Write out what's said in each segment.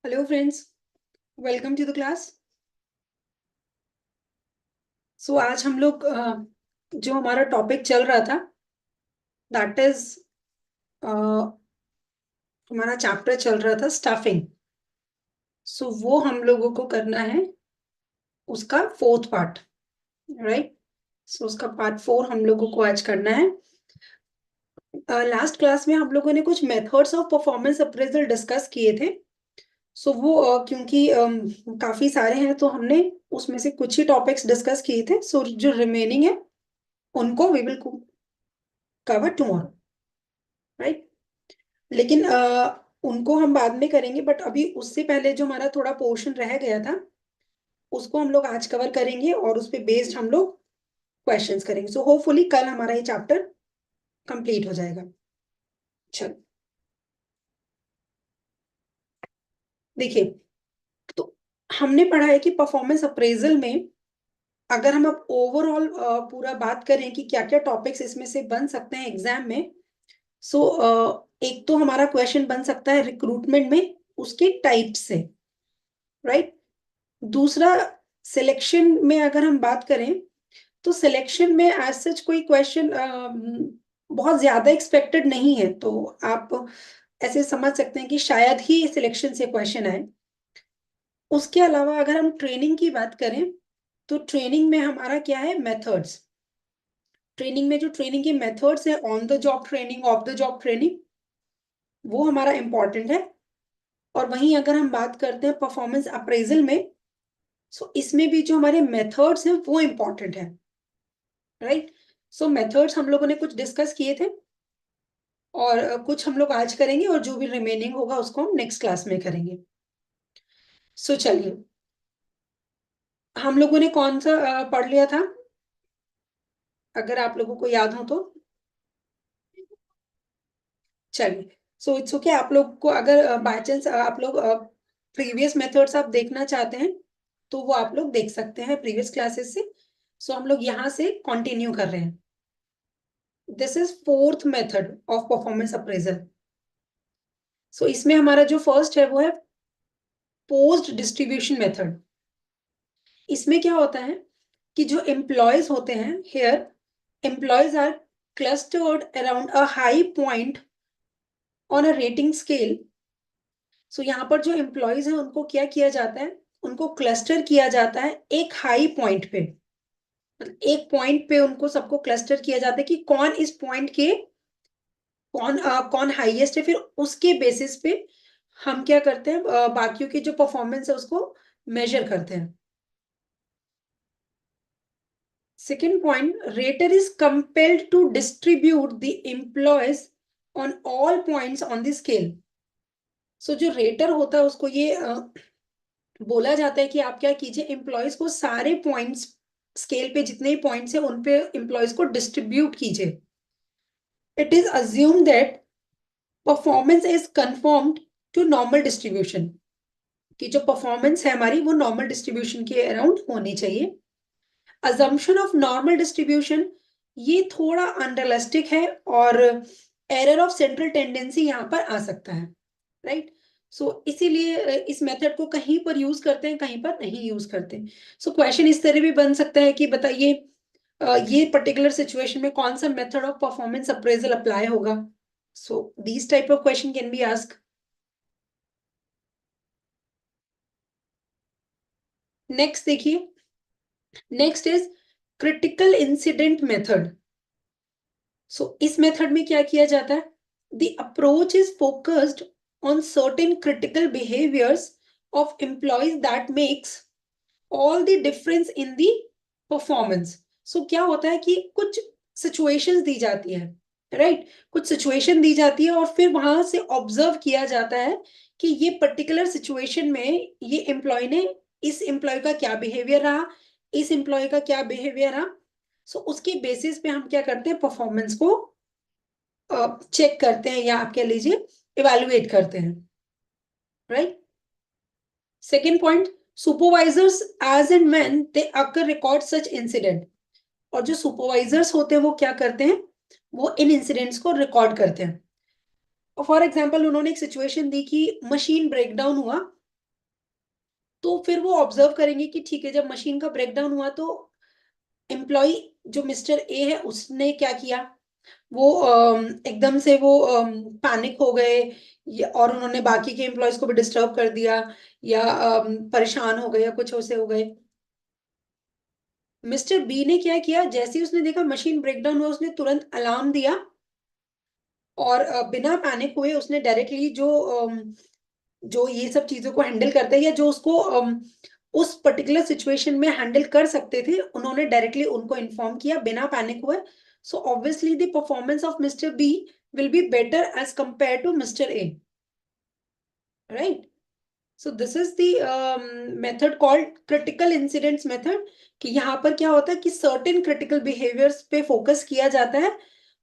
Hello friends, welcome to the class. So आज हम लोग जो हमारा टॉपिक चल रहा था दैट इज हमारा चैप्टर चल रहा था स्टफिंग। सो वो हम लोगों को करना है उसका फोर्थ पार्ट, राइट। सो उसका पार्ट 4 हम लोगों को आज करना है। लास्ट क्लास में हम लोगों ने कुछ methods of performance appraisal discuss किए थे। सो वो क्योंकि काफी सारे हैं तो हमने उसमें से कुछ ही टॉपिक्स डिस्कस किए थे। सो जो रिमेनिंग है उनको we will cover tomorrow, right. लेकिन उनको हम बाद में करेंगे, बट अभी उससे पहले जो हमारा थोड़ा पोर्शन रह गया था उसको हम लोग आज कवर करेंगे और उस पे बेस्ड हम लोग क्वेश्चंस करेंगे। सो होपफुली कल हमारा ये चैप्टर कंप्लीट हो जाएगा। चलो देखिए, तो हमने पढ़ा है कि परफॉर्मेंस अप्रेजल में अगर हम अब ओवरऑल पूरा बात करें कि क्या क्या टॉपिक्स इसमें से बन सकते हैं एग्जाम में। सो एक तो हमारा क्वेश्चन बन सकता है रिक्रूटमेंट में उसके टाइप से, राइट। दूसरा, सिलेक्शन में अगर हम बात करें तो सिलेक्शन में एज सच कोई क्वेश्चन बहुत ज्यादा एक्सपेक्टेड नहीं है, तो आप ऐसे समझ सकते हैं कि शायद ही सिलेक्शन से क्वेश्चन आए। उसके अलावा अगर हम ट्रेनिंग की बात करें तो ट्रेनिंग में हमारा क्या है, मेथड्स। ट्रेनिंग में जो ट्रेनिंग के मेथड्स है, on the job training, of the job training, वो हमारा इंपॉर्टेंट है। और वहीं अगर हम बात करते हैं परफॉर्मेंस अप्रेजल में, सो इसमें भी जो हमारे मेथड्स हैं वो इंपॉर्टेंट है, राइट। सो मेथड्स हम लोगों ने कुछ डिस्कस किए थे और कुछ हम लोग आज करेंगे और जो भी रिमेनिंग होगा उसको हम नेक्स्ट क्लास में करेंगे। सो चलिए, हम लोगों ने कौन सा पढ़ लिया था, अगर आप लोगों को याद हो तो। चलिए, सो इट्स ओके। आप लोग को अगर बाय चांस आप लोग प्रीवियस मेथड्स आप देखना चाहते हैं तो वो आप लोग देख सकते हैं प्रीवियस क्लासेस से। सो हम लोग यहाँ से कंटिन्यू कर रहे हैं। This is fourth method of performance appraisal. So इसमें हमारा जो फर्स्ट है वो है पोस्ट डिस्ट्रीब्यूशन मेथड। इसमें क्या होता है कि जो एम्प्लॉयज होते हैं here, employees are clustered around a high point on a rating scale. So यहाँ पर जो एम्प्लॉयज हैं उनको क्या किया जाता है, उनको क्लस्टर किया जाता है एक हाई पॉइंट पे। मतलब एक पॉइंट पे उनको सबको क्लस्टर किया जाता है कि कौन इस पॉइंट के कौन हाईएस्ट है। फिर उसके बेसिस पे हम क्या करते हैं, बाकियों की जो परफॉर्मेंस है उसको मेजर करते हैं। Second point, rater is compelled to distribute the employees on all points on the scale. So जो रेटर होता है उसको ये बोला जाता है कि आप क्या कीजिए, एम्प्लॉयज को सारे पॉइंट्स, स्केल पे जितने ही पॉइंट्स है उन पे एम्प्लॉयज को डिस्ट्रीब्यूट कीजिए। It is assume that performance is confirmed to normal distribution, कि जो परफॉर्मेंस है हमारी वो नॉर्मल डिस्ट्रीब्यूशन के अराउंड होनी चाहिए। अजम्पशन ऑफ नॉर्मल डिस्ट्रीब्यूशन ये थोड़ा अनरियलिस्टिक है और एरर ऑफ सेंट्रल टेंडेंसी यहाँ पर आ सकता है, राइट। सो इसीलिए इस मेथड को कहीं पर यूज करते हैं, कहीं पर नहीं यूज करते। सो क्वेश्चन इस तरह भी बन सकता है कि बताइए ये पर्टिकुलर सिचुएशन में कौन सा method of performance appraisal apply होगा। So these type of question can be ask. Next देखिए, next is critical incident method. So इस मेथड में क्या किया जाता है, the approach is focused on certain critical behaviours of employees that makes all the difference in the performance. So क्या होता है कि कुछ सिचुएशंस दी जाती है, राइट। कुछ सिचुएशन दी जाती है और फिर वहां से ऑब्जर्व किया जाता है कि ये पर्टिकुलर सिचुएशन में ये एम्प्लॉय ने, इस एम्प्लॉय का क्या बिहेवियर रहा, इस एम्प्लॉय का क्या बिहेवियर रहा। सो उसके बेसिस पे हम क्या करते हैं, परफॉर्मेंस को चेक करते हैं या आप कह लीजिए इवेलुएट करते हैं, right. Second point, supervisors as and when they occur record such incident. और जो सुपरवाइजर्स होते हैं वो क्या करते हैं, वो इन इंसिडेंट्स को रिकॉर्ड करते हैं। फॉर एग्जाम्पल उन्होंने एक सिचुएशन दी कि मशीन ब्रेकडाउन हुआ तो फिर वो ऑब्जर्व करेंगे कि ठीक है, जब मशीन का ब्रेकडाउन हुआ तो एम्प्लॉय जो मिस्टर ए है उसने क्या किया, वो एकदम से वो पैनिक हो गए, और उन्होंने बाकी के एम्प्लॉयज को भी डिस्टर्ब कर दिया, या परेशान हो गए, या कुछ ऐसे हो गए। मिस्टर बी ने क्या किया, जैसे ही उसने देखा मशीन ब्रेकडाउन हुआ, उसने तुरंत अलार्म दिया, और बिना पैनिक हुए उसने डायरेक्टली जो ये सब चीजों को हैंडल करते हैं, या जो उसको उस पर्टिकुलर सिचुएशन में हैंडल कर सकते थे, उन्होंने डायरेक्टली उनको इन्फॉर्म किया बिना पैनिक हुए। So obviously the performance of mister B will be better as compared to Mr. A, right? So this is the method called critical incidents method, कि यहाँ पर क्या होता है कि certain critical behaviors पे focus किया जाता है,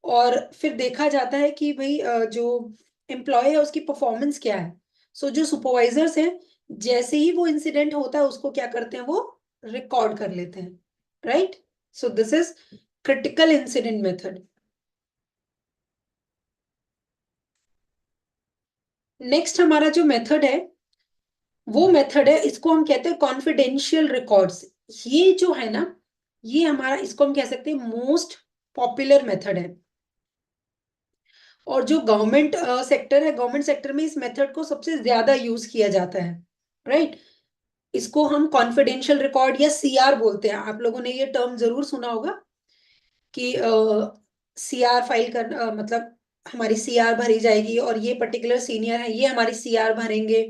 और फिर देखा जाता है कि भाई जो employee है उसकी performance क्या है। So जो supervisors हैं, जैसे ही वो incident होता है उसको क्या करते हैं, वो record कर लेते हैं, right? So this is critical incident method. Next हमारा जो मेथड है, वो मेथड है, इसको हम कहते हैं कॉन्फिडेंशियल रिकॉर्ड्स। ये जो है ना, ये हमारा, इसको हम कह सकते हैं मोस्ट पॉपुलर मेथड है, और जो गवर्नमेंट सेक्टर है, गवर्नमेंट सेक्टर में इस मेथड को सबसे ज्यादा यूज किया जाता है, राइट? इसको हम कॉन्फिडेंशियल रिकॉर्ड या सीआर बोलते हैं। आप लोगों ने ये टर्म जरूर सुना होगा कि सीआर फाइल कर, मतलब हमारी सीआर भरी जाएगी, और ये पर्टिकुलर सीनियर है, ये हमारी सीआर भरेंगे,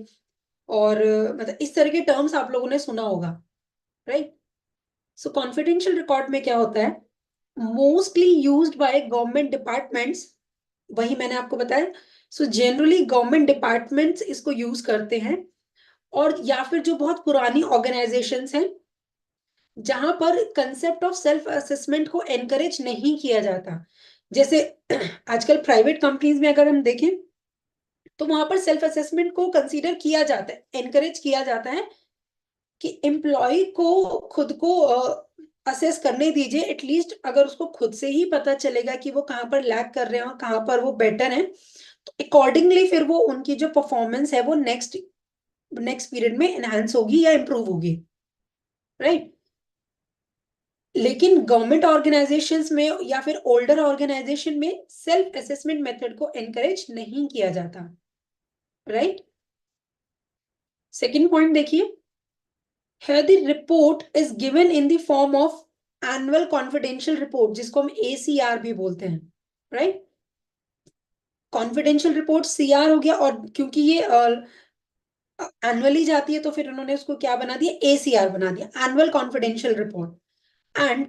और मतलब इस तरह के टर्म्स आप लोगों ने सुना होगा, राइट? सो कॉन्फिडेंशियल रिकॉर्ड में क्या होता है, mostly used by government departments, वही मैंने आपको बताया। सो जनरली गवर्नमेंट डिपार्टमेंट्स इसको यूज करते हैं, और या फिर जो बहुत पुरानी ऑर्गेनाइजेशंस हैं, जहां पर कंसेप्ट ऑफ सेल्फ असेसमेंट को एनकरेज नहीं किया जाता। जैसे आजकल प्राइवेट कंपनीज में अगर हम देखें, तो वहां पर सेल्फ असेसमेंट को कंसीडर किया जाता है, एनकरेज किया जाता है कि एम्प्लॉय को खुद को असेस करने दीजिए, एटलीस्ट अगर उसको खुद से ही पता चलेगा कि वो कहाँ पर लैग कर रहे हैं और कहाँ पर वो बेटर है, तो अकॉर्डिंगली फिर वो उनकी जो परफॉर्मेंस है वो नेक्स्ट नेक्स्ट पीरियड में एनहांस होगी या इंप्रूव होगी, राइट? लेकिन गवर्नमेंट ऑर्गेनाइजेशंस में या फिर ओल्डर ऑर्गेनाइजेशन में सेल्फ असेसमेंट मेथड को एनकरेज नहीं किया जाता, राइट? सेकेंड पॉइंट देखिए, here the report is given in the form of annual confidential report, जिसको हम ACR भी बोलते हैं, राइट? कॉन्फिडेंशियल रिपोर्ट CR हो गया, और क्योंकि ये एनुअली जाती है, तो फिर उन्होंने उसको क्या बना दिया, ACR बना दिया, एनुअल कॉन्फिडेंशियल रिपोर्ट, एंड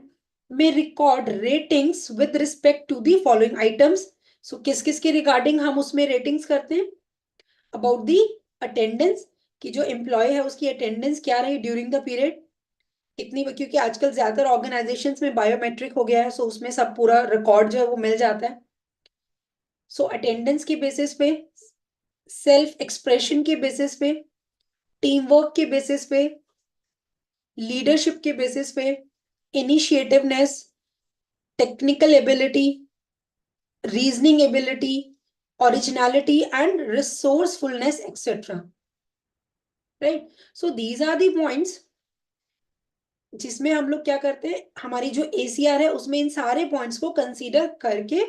में record ratings with respect to the following items. So किस किस के रिगार्डिंग हम उसमें रेटिंग्स करते हैं, अबाउट दी अटेंडेंस, कि जो एम्प्लॉय है उसकी अटेंडेंस क्या रही ड्यूरिंग द पीरियड, इतनी, क्योंकि आजकल ज्यादातर ऑर्गेनाइजेशंस में बायोमेट्रिक हो गया है, सो उसमें सब पूरा रिकॉर्ड जो है वो मिल जाता है। सो अटेंडेंस के बेसिस पे, सेल्फ एक्सप्रेशन के बेसिस पे, टीम वर्क के बेसिस पे, लीडरशिप के बेसिस पे, initiativeness, technical ability, reasoning ability, originality and resourcefulness etcetera, right? So these are the points जिसमें हम लोग क्या करते हैं, हमारी जो ACR है उसमें इन सारे पॉइंट्स को कंसीडर करके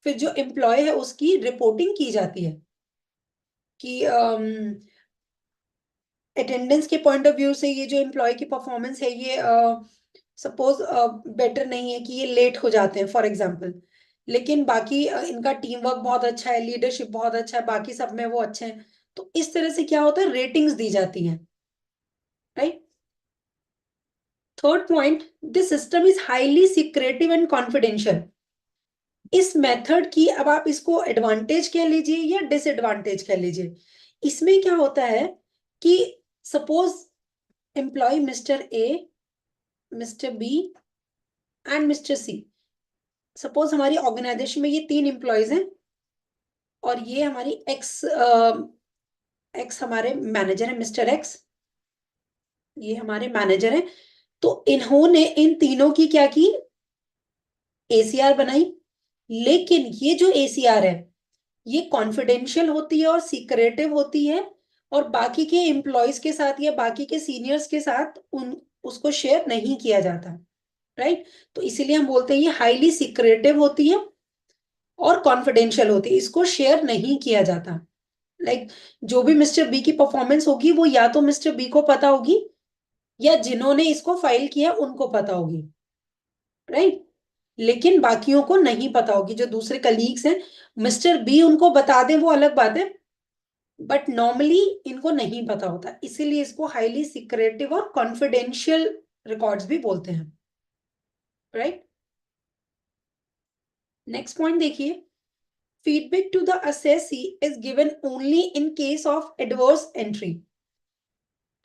फिर जो एम्प्लॉय है उसकी रिपोर्टिंग की जाती है, कि अटेंडेंस के पॉइंट ऑफ व्यू से ये जो एम्प्लॉय की परफॉर्मेंस है, ये सपोज बेटर नहीं है, कि ये लेट हो जाते हैं फॉर एग्जांपल, लेकिन बाकी इनका टीम वर्क बहुत अच्छा है, लीडरशिप बहुत अच्छा है, बाकी सब में वो अच्छे हैं, तो इस तरह से क्या होता है, रेटिंग्स दी जाती हैं, right? Third point, this system is highly secretive and confidential. इस मेथड की, अब आप इसको एडवांटेज कह लीजिए या डिसएडवांटेज कह लीजिए, इसमें क्या होता है कि suppose employee mister A, mister B and mister C, suppose हमारी ऑर्गेनाइजेशन में ये तीन एम्प्लॉयज हैं, और ये हमारी एक्स एक्स हमारे मैनेजर है, मिस्टर एक्स, ये हमारे मैनेजर है। तो इन्होंने इन तीनों की क्या की, ACR बनाई, लेकिन ये जो ACR है ये कॉन्फिडेंशियल होती है और सीक्रेटिव होती है, और बाकी के एम्प्लॉयज के साथ या बाकी के सीनियर्स के साथ उसको शेयर नहीं किया जाता, राइट। तो इसीलिए हम बोलते हैं ये हाईली सीक्रेटिव होती है और कॉन्फिडेंशियल होती है, इसको शेयर नहीं किया जाता। लाइक जो भी मिस्टर बी की परफॉर्मेंस होगी वो या तो मिस्टर बी को पता होगी या जिन्होंने इसको फाइल किया उनको पता होगी, राइट। लेकिन बाकियों को नहीं पता होगी, जो दूसरे कलीग्स हैं। मिस्टर बी उनको बता दें वो अलग बात है, बट नॉर्मली इनको नहीं पता होता, इसीलिए इसको हाईली सीक्रेटिव और कॉन्फिडेंशियल रिकॉर्ड्स भी बोलते हैं, राइट। नेक्स्ट पॉइंट देखिए, feedback to the assessee is given only in case of adverse entry.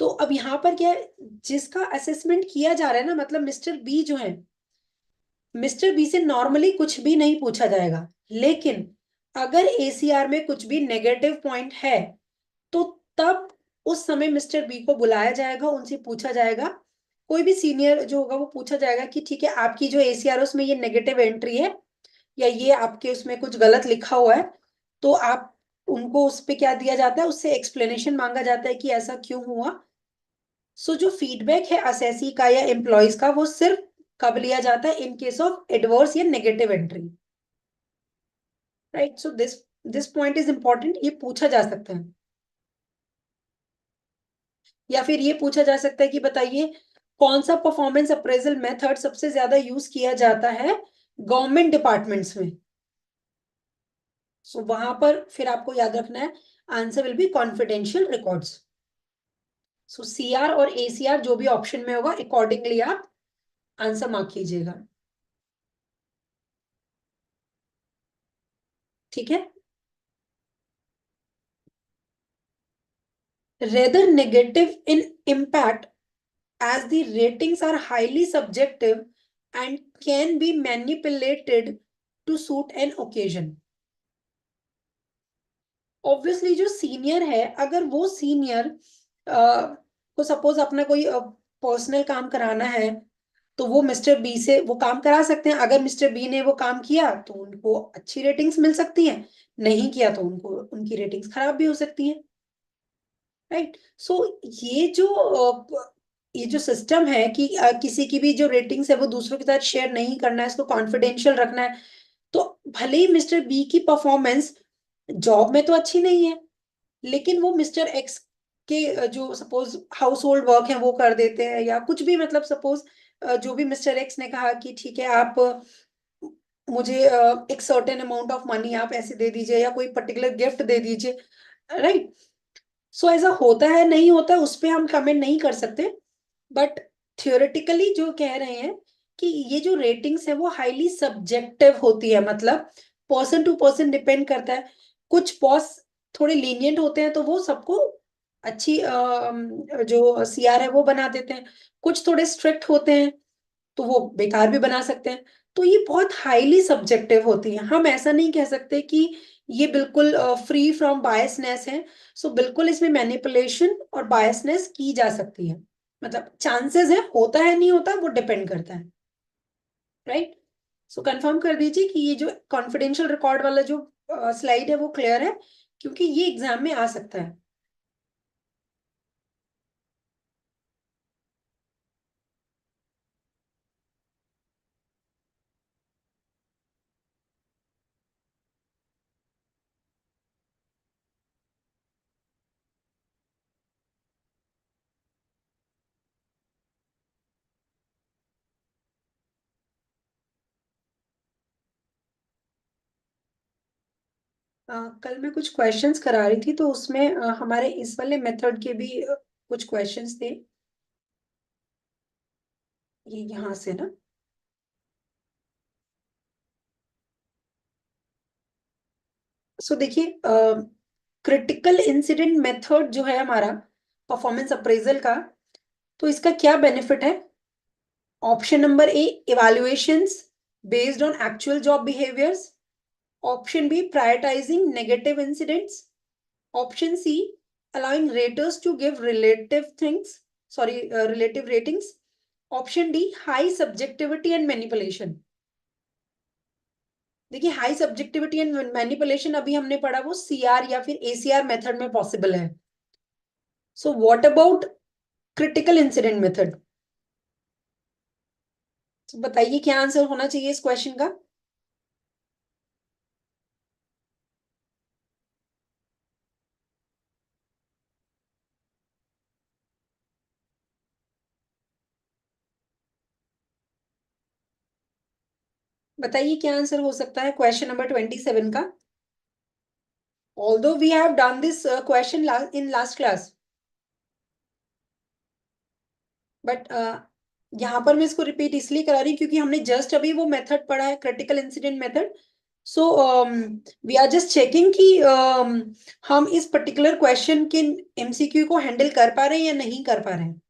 तो अब यहां पर क्या है, जिसका असेसमेंट किया जा रहा है ना, मतलब मिस्टर बी जो है, मिस्टर बी से नॉर्मली कुछ भी नहीं पूछा जाएगा, लेकिन अगर एसीआर में कुछ भी नेगेटिव पॉइंट है तो तब उस समय मिस्टर बी को बुलाया जाएगा, उनसे पूछा जाएगा, कोई भी सीनियर जो होगा वो पूछा जाएगा कि ठीक है आपकी जो एसीआर है उसमें ये नेगेटिव एंट्री है या ये आपके उसमें कुछ गलत लिखा हुआ है, तो आप उनको उस पे क्या दिया जाता है, उससे एक्सप्लेनेशन मांगा जाता है कि ऐसा क्यों हुआ। सो जो फीडबैक है असेसी का या एम्प्लॉयज का वो सिर्फ कब लिया जाता है, इन केस ऑफ एडवर्स या negative entry, right. So this point is important, ये पूछा जा सकता है। या फिर ये पूछा जा सकता है कि बताइए कौन सा परफॉर्मेंस अप्रेजल मेथड सबसे ज्यादा यूज किया जाता है गवर्नमेंट डिपार्टमेंट्स में। सो वहां पर फिर आपको याद रखना है, answer will B confidential records. So CR और एसीआर जो भी ऑप्शन में होगा अकॉर्डिंगली आप आंसर मार्क कीजिएगा, ठीक है। rather negative in impact as the ratings are highly subjective and can be manipulated to suit an occasion। Obviously जो सीनियर है, अगर वो सीनियर को सपोज अपना कोई पर्सनल काम कराना है तो वो मिस्टर बी से वो काम करा सकते हैं। अगर मिस्टर बी ने वो काम किया तो उनको अच्छी रेटिंग्स मिल सकती हैं, नहीं किया तो उनको उनकी रेटिंग्स खराब भी हो सकती हैं, राइट। सो ये जो सिस्टम है कि किसी की भी जो रेटिंग्स है वो दूसरों के साथ शेयर नहीं करना है, इसको कॉन्फिडेंशियल रखना है। तो भले ही मिस्टर बी की परफॉर्मेंस जॉब में तो अच्छी नहीं है, लेकिन वो मिस्टर एक्स के जो सपोज हाउस होल्ड वर्क है वो कर देते हैं, या कुछ भी, मतलब सपोज जो भी मिस्टर एक्स ने कहा कि ठीक है आप मुझे एक सर्टेन अमाउंट ऑफ मनी आप ऐसे दे दीजिए या कोई पर्टिकुलर गिफ्ट दे दीजिए, राइट। सो ऐसा होता है नहीं होता है उस पर हम कमेंट नहीं कर सकते, बट थियोरेटिकली जो कह रहे हैं कि ये जो रेटिंग्स है वो हाईली सब्जेक्टिव होती है, मतलब पर्सन टू पर्सन डिपेंड करता है। कुछ बॉस थोड़े लीनियंट होते हैं तो वो सबको अच्छी जो सीआर है वो बना देते हैं, कुछ थोड़े स्ट्रिक्ट होते हैं तो वो बेकार भी बना सकते हैं। तो ये बहुत हाईली सब्जेक्टिव होती है, हम ऐसा नहीं कह सकते कि ये बिल्कुल फ्री फ्रॉम बायसनेस है। सो बिल्कुल इसमें मैनिपुलेशन और बायसनेस की जा सकती है, मतलब चांसेस है, होता है नहीं होता वो डिपेंड करता है, राइट। सो कंफर्म कर दीजिए कि ये जो कॉन्फिडेंशियल रिकॉर्ड वाला जो स्लाइड है वो क्लियर है, क्योंकि ये एग्जाम में आ सकता है। कल मैं कुछ क्वेश्चंस करा रही थी तो उसमें हमारे इस वाले मेथड के भी कुछ क्वेश्चंस थे, ये यहाँ से ना। सो देखिए, क्रिटिकल इंसिडेंट मेथड जो है हमारा परफॉर्मेंस अप्रेजल का, तो इसका क्या बेनिफिट है। Option number A, evaluations based on actual job behaviours. Option B, prioritising negative incidents. Option C, allowing raters to give relative ratings। Option D, high subjectivity and manipulation. देखिए high subjectivity and manipulation अभी हमने पढ़ा वो CR या फिर ACR method में possible है, so what about critical incident method? बताइए क्या आंसर होना चाहिए इस क्वेश्चन का? बताइए क्या आंसर हो सकता है क्वेश्चन नंबर 27 का? Although we have done this question in last class, but यहाँ पर मैं इसको रिपीट इसलिए करा रही हूँ क्योंकि हमने जस्ट अभी वो मेथड पढ़ा है, critical incident method. So we are just checking कि हम इस पर्टिकुलर क्वेश्चन के एमसीक्यू को हैंडल कर पा रहे हैं या नहीं कर पा रहे हैं।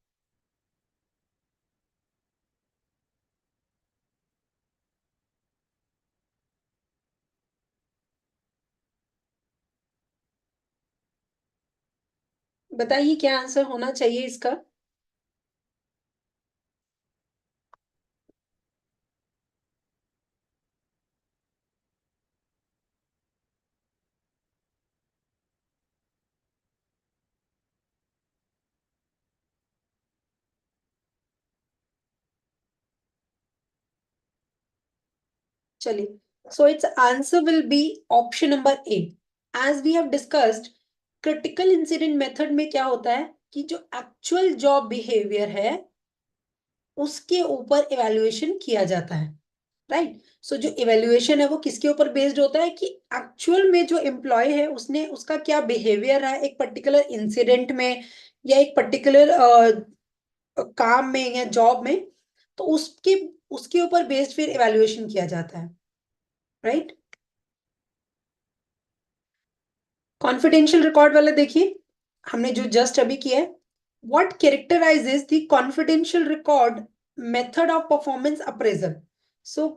बताइए क्या आंसर होना चाहिए इसका? चलिए, so it's answer will be option number A. As we have discussed, critical incident method में क्या होता है कि जो एक्चुअल जॉब बिहेवियर है उसके ऊपर इवैल्यूएशन किया जाता है, राइट? सो जो इवैल्यूएशन है वो किसके ऊपर बेस्ड होता है कि एक्चुअल में जो एम्प्लॉय है उसने उसका क्या बिहेवियर है एक पर्टिकुलर इंसिडेंट में या एक पर्टिकुलर काम में या जॉब में। तो उसके उसके ऊपर बेस्ड फिर इवैल्यूएशन किया जाता है, राइट? कॉन्फिडेंशियल रिकॉर्ड वाला देखिए, हमने जो जस्ट अभी किया है। What characterizes the confidential record method of performance appraisal? So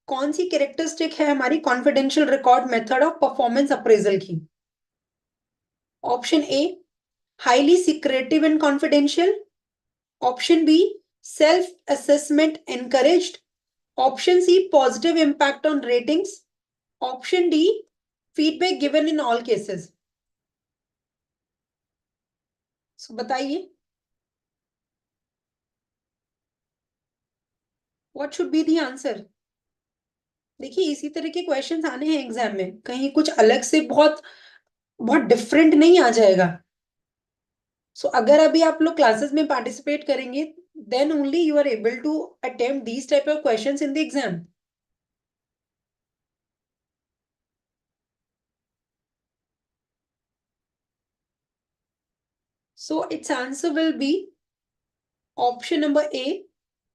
कौन सी कैरेक्टरिस्टिक है हमारी confidential record method of performance appraisal की? Option A, highly secretive and confidential. Option B, self assessment encouraged. Option C, positive impact on ratings. Option D, feedback given in all cases. So बताइए, what should be the answer? देखिए इसी तरह के questions आने हैं exam में, कहीं कुछ अलग से बहुत बहुत डिफरेंट नहीं आ जाएगा। सो अगर अभी आप लोग क्लासेस में पार्टिसिपेट करेंगे, then only you are able to attempt these type of questions in the exam. So it's answer will be option number A,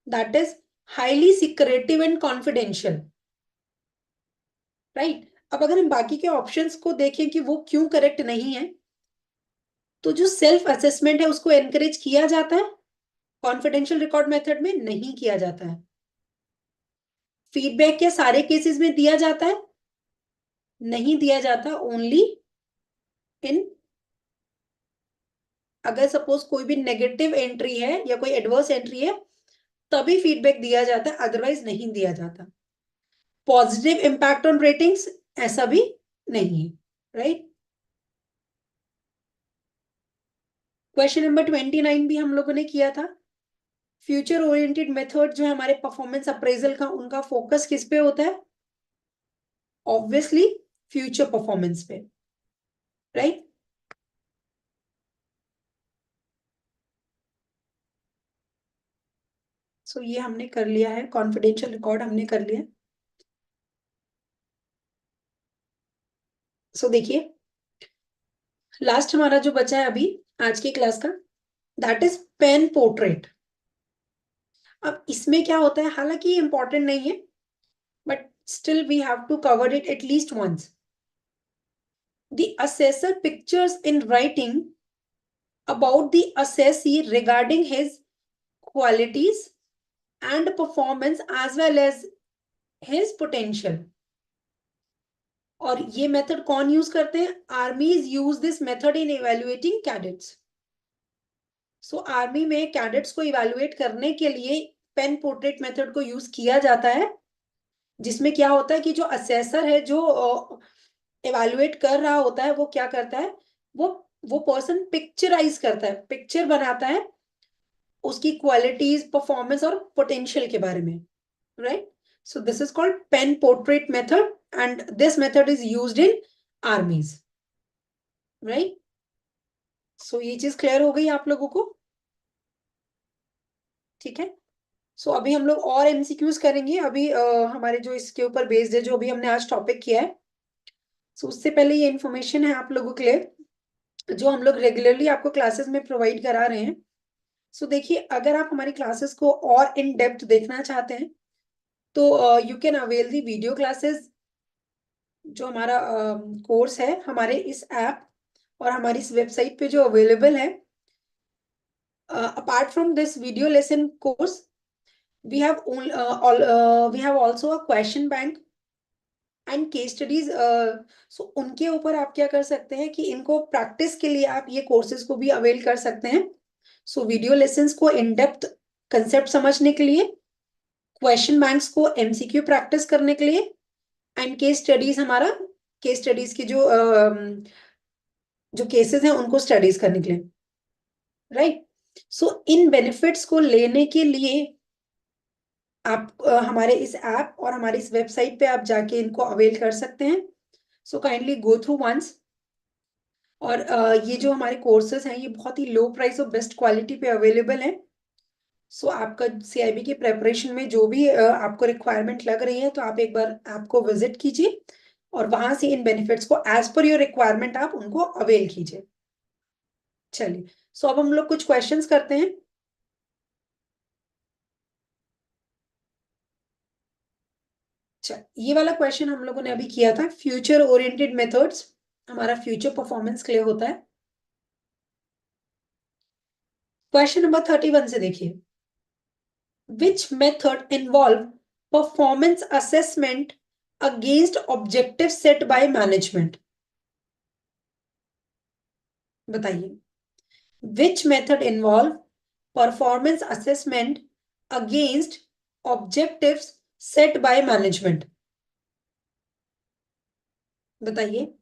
that is highly secretive and confidential, right? अब अगर हम बाकी के options को देखें कि वो क्यों करेक्ट नहीं है, तो जो सेल्फ असेसमेंट है उसको एनकरेज किया जाता है, कॉन्फिडेंशियल रिकॉर्ड मेथड में नहीं किया जाता है। फीडबैक क्या सारे केसेस में दिया जाता है? नहीं दिया जाता, ओनली इन, अगर सपोज कोई भी नेगेटिव एंट्री है या कोई एडवर्स एंट्री है तभी फीडबैक दिया जाता है, अदरवाइज नहीं दिया जाता। पॉजिटिव इंपैक्ट ऑन रेटिंग्स ऐसा भी नहीं है, राइट? क्वेश्चन नंबर 29 भी हम लोगों ने किया था। फ्यूचर ओरिएंटेड मेथड जो है हमारे परफॉर्मेंस अप्रेजल का, उनका फोकस किस पे होता है? ऑब्वियसली फ्यूचर परफॉर्मेंस पे, राइट? सो ये हमने कर लिया है, कॉन्फिडेंशियल रिकॉर्ड हमने कर लिया। सो देखिए, लास्ट हमारा जो बचा है अभी आज की क्लास का, दैट इज पेन पोर्ट्रेट। अब इसमें क्या होता है, हालांकि ये इंपॉर्टेंट नहीं है, but still we have to cover it at least once. The assessor pictures in writing about the assessee regarding his qualities and performance as well as his potential। और ये मेथड कौन यूज करते हैं? आर्मीज use this method in evaluating cadets. So army में cadets को evaluate करने के लिए पेन पोर्ट्रेट मेथड को यूज किया जाता है, जिसमें क्या होता है कि जो असेसर है, जो इवेल्युएट कर रहा होता है, वो क्या करता है, वो वो पर्सन पिक्चराइज करता है, पिक्चर बनाता है उसकी क्वालिटीज, परफॉर्मेंस और पोटेंशियल के बारे में, right? So this is called pen portrait method and this method is used in armies, right? So ये चीज क्लियर हो गई आप लोगों को? ठीक है। सो अभी हम लोग और एमसीक्यूज करेंगे अभी, हमारे जो इसके ऊपर बेस्ड है, जो अभी हमने आज टॉपिक किया है। सो उससे पहले ये इन्फॉर्मेशन है आप लोगों के लिए, जो हम लोग रेगुलरली आपको क्लासेस में प्रोवाइड करा रहे हैं। सो देखिए, अगर आप हमारी क्लासेस को और इन डेप्थ देखना चाहते हैं तो you can avail the video classes. जो हमारा कोर्स है हमारे इस ऐप और हमारी इस वेबसाइट पे जो अवेलेबल है, apart from this video lesson course, we have we have also a question bank and case studies. So उनके ऊपर आप क्या कर सकते हैं कि इनको प्रैक्टिस के लिए आप ये कोर्सेज को भी अवेल कर सकते हैं। सो वीडियो लेसन्स को इन डेप्थ कंसेप्ट समझने के लिए, क्वेश्चन बैंक्स को एमसीक्यू प्रैक्टिस करने के लिए, एंड केस स्टडीज, हमारा केस स्टडीज की जो केसेस हैं उनको स्टडीज करने के लिए, राइट? सो इन बेनिफिट्स को लेने के लिए आप हमारे इस ऐप और हमारी इस वेबसाइट पे आप जाके इनको अवेल कर सकते हैं। So kindly go through once. और ये जो हमारे कोर्सेज हैं ये बहुत ही लो प्राइस और बेस्ट क्वालिटी पे अवेलेबल है। सो आपका सीआईबी की प्रेपरेशन में जो भी आपको रिक्वायरमेंट लग रही है, तो आप एक बार ऐप को विजिट कीजिए और वहां से इन बेनिफिट्स को एज पर योर रिक्वायरमेंट आप उनको अवेल कीजिए। चलिए, सो अब हम लोग कुछ क्वेश्चंस करते हैं। अच्छा, ये वाला क्वेश्चन हम लोगों ने अभी किया था, फ्यूचर ओरिएंटेड मेथड्स हमारा फ्यूचर परफॉर्मेंस के लिए होता है। क्वेश्चन नंबर 31 से देखिए, which method involve performance assessment against objective set by management? बताइए, which method involve performance assessment against objectives set by management? बताइए।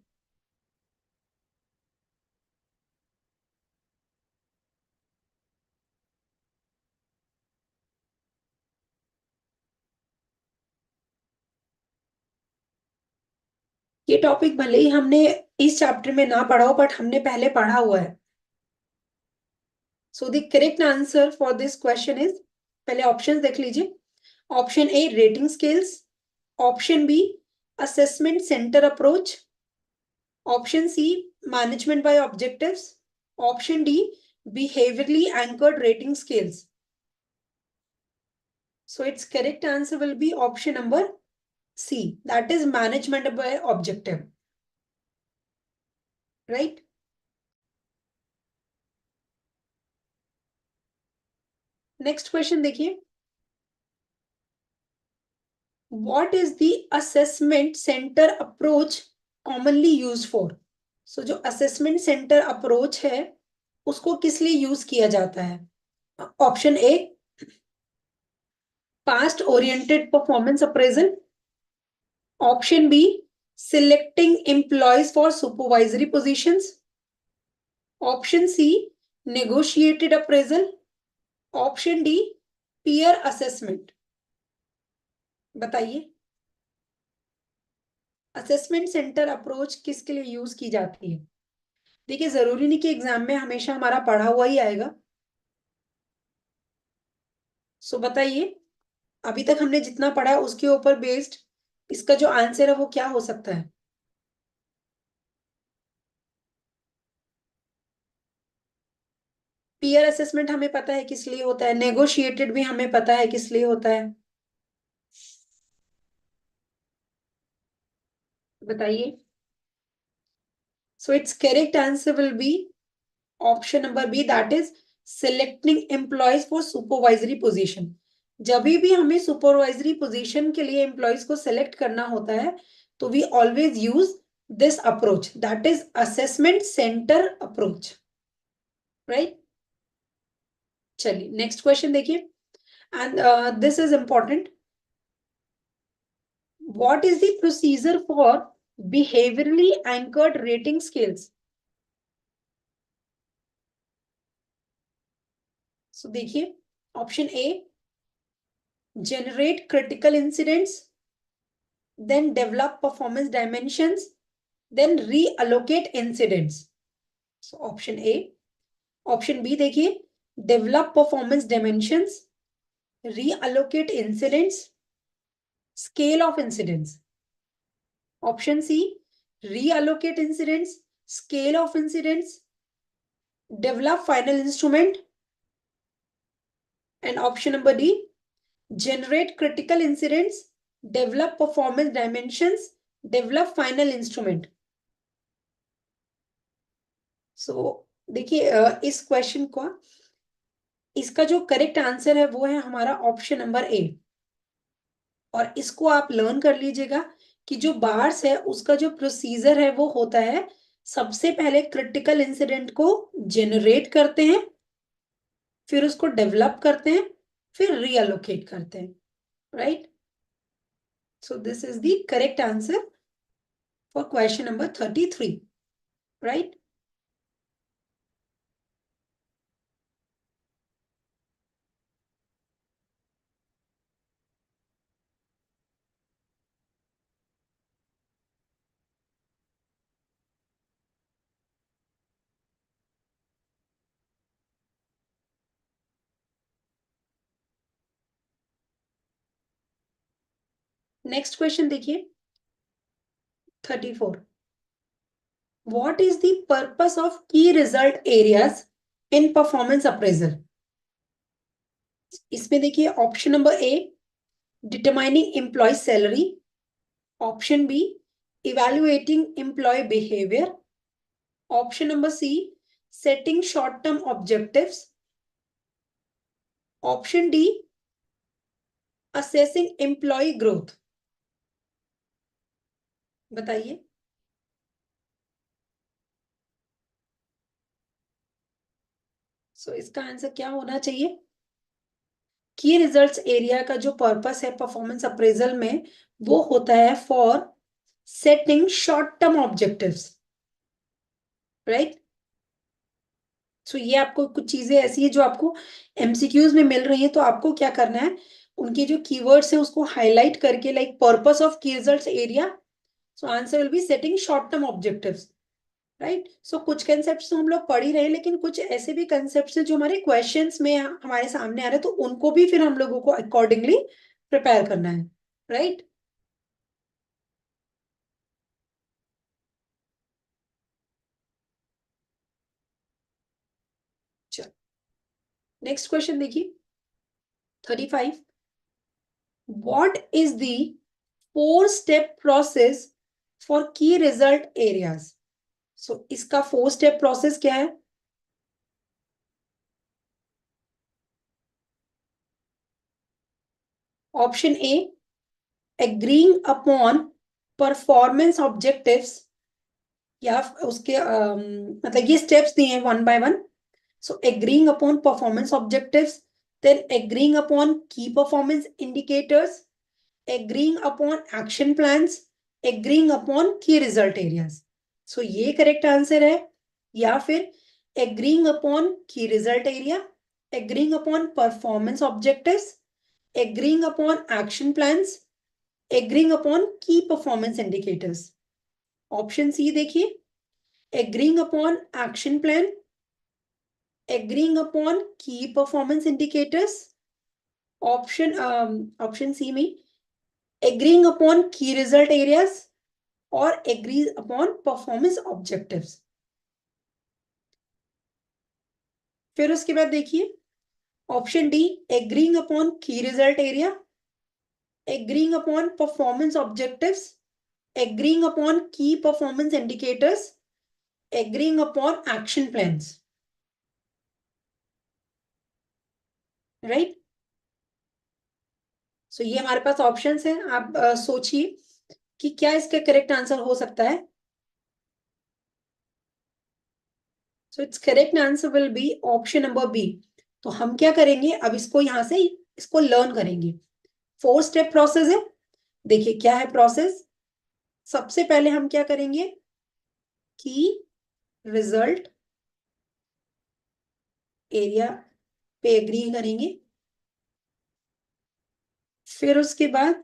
ये टॉपिक भले ही हमने इस चैप्टर में ना पढ़ा हो, बट हमने पहले पढ़ा हुआ है। So the correct answer for this question is, पहले ऑप्शन देख लीजिए। Option A rating scales, option B assessment centre approach, option C management by objectives, option D behaviorally anchored rating scales. So its correct answer will be option number C, that is management by objective, right? Next question देखिए, what is the assessment center approach commonly used for? सो जो assessment centre approach है उसको किस लिए use किया जाता है? Option A past oriented performance appraisal, option B selecting employees for supervisory positions, option C negotiated appraisal, option D peer assessment. बताइए, assessment centre approach किसके लिए यूज की जाती है? देखिए, जरूरी नहीं कि एग्जाम में हमेशा हमारा पढ़ा हुआ ही आएगा। सो बताइए, अभी तक हमने जितना पढ़ा है उसके ऊपर बेस्ड इसका जो आंसर है वो क्या हो सकता है? पीयर असेसमेंट हमें पता है किस लिए होता है, नेगोशिएटेड भी हमें पता है किस लिए होता है। बताइए। So it's correct answer will be option number B, that is selecting employees for supervisory position. जब भी हमें सुपरवाइजरी पोजीशन के लिए एम्प्लॉयज को सिलेक्ट करना होता है तो we always use this approach, that is assessment centre approach, right? चलिए, नेक्स्ट क्वेश्चन देखिए, and this is important. What is the procedure for behaviorally anchored rating scales? So देखिए option A, generate critical incidents, then develop performance dimensions, then reallocate incidents. So option A. Option B देखिए, develop performance dimensions, reallocate incidents, scale of incidents. Option C, reallocate incidents, scale of incidents, develop final instrument. And option number D, generate critical incidents, develop performance dimensions, develop final instrument. देखिए इस question को, इसका जो correct answer है वो है हमारा option number ए। और इसको आप लर्न कर लीजिएगा कि जो बार्स है उसका जो प्रोसीजर है वो होता है, सबसे पहले क्रिटिकल इंसिडेंट को जनरेट करते हैं, फिर उसको डेवलप करते हैं, फिर रीअलोकेट करते हैं, right. So this is the correct answer for question number 33, right. Next question देखिए 34। What is the purpose of key result areas in performance appraisal? इसमें देखिए option number A, determining employee salary. Option B, evaluating employee behaviour. Option number C, setting short term objectives. Option D, assessing employee growth. बताइए। इसका answer क्या होना चाहिए? की results area का जो पर्पस है परफॉर्मेंस अप्रेजल में, वो होता है for setting short term objectives, right. ये आपको कुछ चीजें ऐसी है जो आपको एमसीक्यूज में मिल रही है, तो आपको क्या करना है, उनके जो कीवर्ड्स है उसको हाईलाइट करके, लाइक पर्पस ऑफ की results area, so answer will be setting short term objectives, right. कुछ कंसेप्ट तो हम लोग पढ़ ही रहे हैं, लेकिन कुछ ऐसे भी कंसेप्ट है जो हमारे क्वेश्चंस में हमारे सामने आ रहे हैं, तो उनको भी फिर हम लोगों को अकॉर्डिंगली प्रिपेयर करना है, राइट। चलो नेक्स्ट क्वेश्चन देखिए 35। What is the 4 step process for की रिजल्ट एरियाज? इसका 4 स्टेप प्रोसेस क्या है? ऑप्शन ए, एग्रीइंग अपॉन परफॉर्मेंस ऑब्जेक्टिव्स, या उसके मतलब ये स्टेप्स दिए हैं one by one. agreeing upon performance objectives, then agreeing upon key performance indicators, agreeing upon action plans, agreeing upon key result areas. ये करेक्ट आंसर है, या फिर agreeing upon key result area, agreeing upon performance objectives, agreeing upon action plans, agreeing upon key performance indicators. Option C देखिए, agreeing upon action plan, agreeing upon key performance indicators. Option C में agreeing upon key result areas और agree upon performance objectives. फिर उसके बाद देखिए option D, agreeing upon key result area, agreeing upon performance objectives, agreeing upon key performance indicators, agreeing upon action plans, right. ये हमारे पास options हैं, आप सोचिए कि क्या इसका करेक्ट आंसर हो सकता है। It's correct answer will be option number B. तो हम क्या करेंगे, अब इसको यहां से इसको लर्न करेंगे। 4 स्टेप प्रोसेस है। देखिए क्या है प्रोसेस। सबसे पहले हम क्या करेंगे कि रिजल्ट एरिया पे एग्री करेंगे। फिर उसके बाद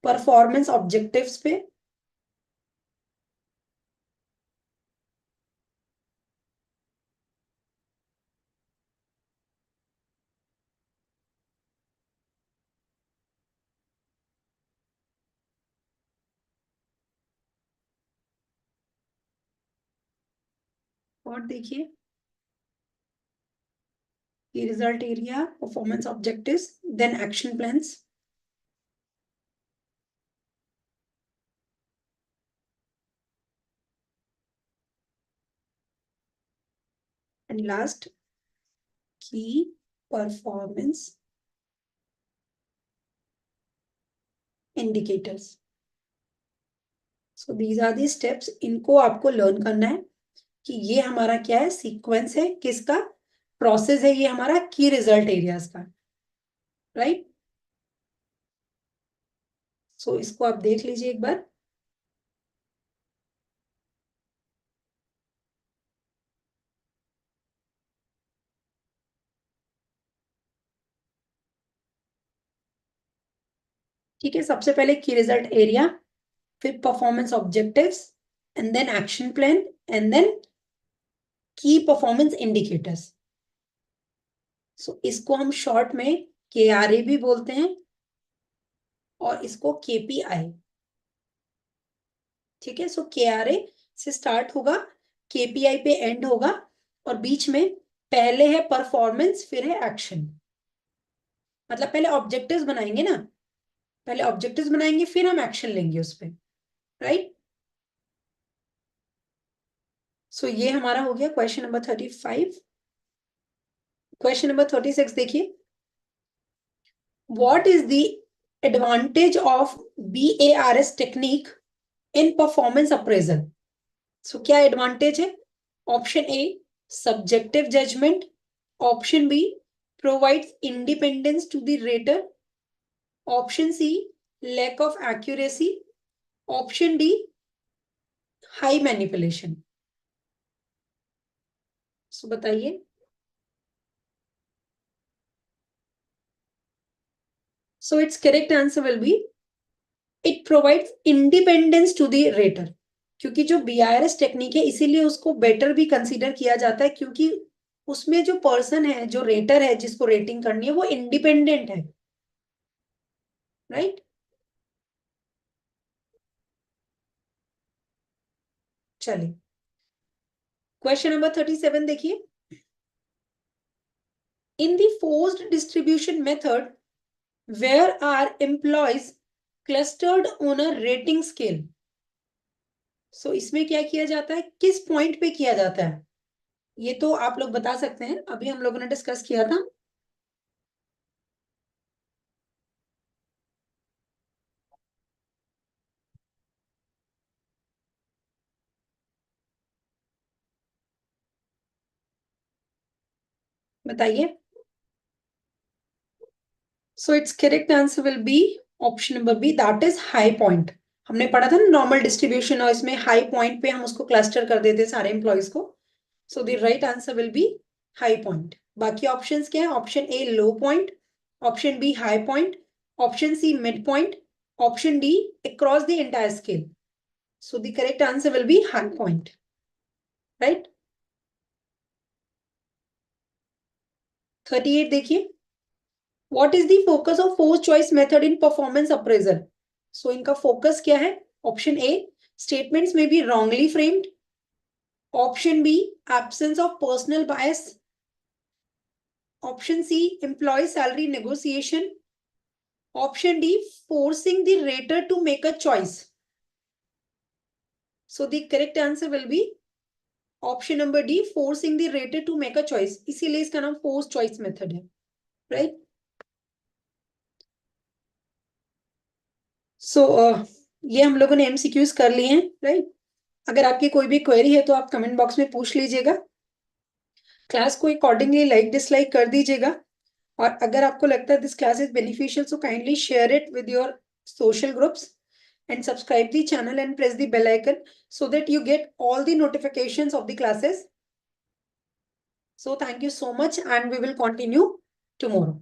परफॉर्मेंस ऑब्जेक्टिव्स पे, और देखिए ये result area, performance objectives, then action plans, and last की performance indicators. So these are the steps, इनको आपको लर्न करना है कि ये हमारा क्या है, सीक्वेंस है, किसका प्रोसेस है, ये हमारा की रिजल्ट एरियाज का, राइट। सो इसको आप देख लीजिए एक बार। ठीक है, सबसे पहले की रिजल्ट एरिया, फिर performance objectives, and then action plan, and then key performance indicators. So इसको हम शॉर्ट में KRA भी बोलते हैं, और इसको KPI। ठीक है, सो KRA से स्टार्ट होगा, KPI पे एंड होगा, और बीच में पहले है परफॉर्मेंस, फिर है एक्शन। मतलब पहले ऑब्जेक्टिव्स बनाएंगे ना, पहले ऑब्जेक्टिव्स बनाएंगे, फिर हम एक्शन लेंगे उस पे, राइट। सो ये हमारा हो गया क्वेश्चन नंबर 35। क्वेश्चन नंबर 36 देखिए, what is the advantage of BARS technique in performance appraisal. So क्या एडवांटेज है? Option A, subjective judgment. Option B, provides independence to the rater. Option C, lack of accuracy. Option D, high manipulation. So बताइए। So it's correct answer will be, it provides independence to the rater. क्योंकि जो BRS technique है, इसीलिए उसको better भी consider किया जाता है, क्योंकि उसमें जो पर्सन है, जो रेटर है, जिसको रेटिंग करनी है, वो इंडिपेंडेंट है, राइट। चलिए क्वेश्चन नंबर 37 देखिए, in the forced distribution method where are employees clustered on a rating scale. So इसमें क्या किया जाता है, किस पॉइंट पे किया जाता है, ये तो आप लोग बता सकते हैं, अभी हम लोगों ने डिस्कस किया था। बताइए। So it's correct answer will be option number B, that is high point. हमने पढ़ा था ना नॉर्मल डिस्ट्रीब्यूशन, और इसमें हाई पॉइंट पे हम उसको क्लस्टर कर देते सारे एम्प्लॉयज को। So the right answer will be high point. बाकी ऑप्शंस क्या है? Option A low point, option B high point, option C mid point, option D across the entire scale. So the correct answer will be high point, right. 38 देखिए, what is the focus of force choice method in performance appraisal. So इनका focus क्या है? Option A, statements में be wrongly framed. Option B, absence of personal bias. Option C, employee salary negotiation. Option D, forcing the rater to make a choice. So the correct answer will be option number D, forcing the rater to make a choice. इसीलिए इसका नाम force choice method है, right? So ये हम लोगों ने MCQs कर लिए हैं, right? अगर आपकी कोई भी क्वेरी है तो आप कमेंट बॉक्स में पूछ लीजिएगा। क्लास को अकॉर्डिंगली लाइक डिसलाइक कर दीजिएगा, और अगर आपको लगता है this class is beneficial, so kindly share it with your social groups and subscribe the channel and press the bell icon so that you get all the notifications of the classes. So thank you so much and we will continue tomorrow.